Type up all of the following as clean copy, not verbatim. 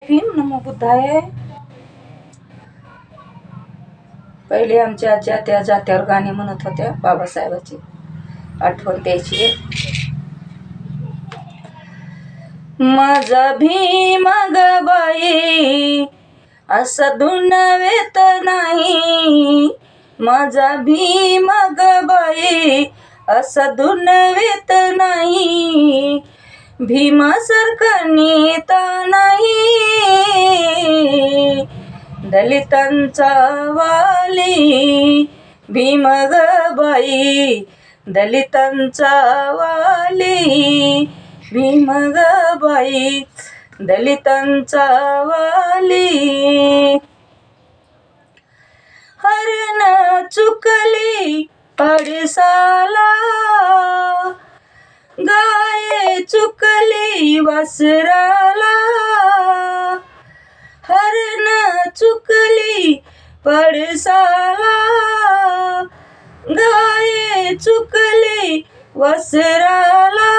भीम नमो बुद्धाय. पहिले आमच्या आज्या त्या जात्यावर गाणी म्हणत होत्या, बाबासाहेबाची आठवण द्यायची. माझा भीम ग बाई असा दुनवेत नाही, माझा भीम ग बाई असा दुनवेत नाही, भीमासारखा नेता नाही, दलितांचा वाली भीम ग बाई, दलितांचा वाली भीम ग बाई, दलितांचा वाली. हरण चुकली पडसाला, गाय चुकली वासराला, हरण चुकली पडसाला, गाय चुकली वासराला,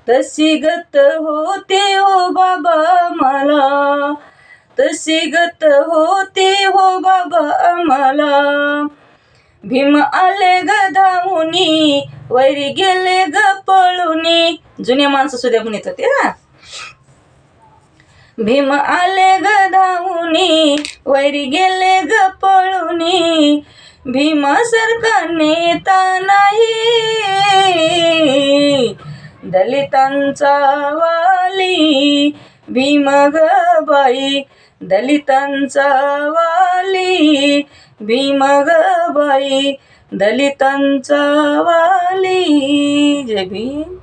तशी गत होती हो बाबा मला, तशी गत होती हो बाबा मला, भीम आले ग धावूनी वैरी गेले ग पळूनी. जुन्या माणसं सुद्धा म्हणत होते ना. भीम आले ग धावूनी वैरी गेले ग पळूनी, भीमासारखा नेता नाही, दलितांचा वाली भीम ग बाई, दलितांचा वाली भीम ग बाई, दलितांचा वाली. जय भीम.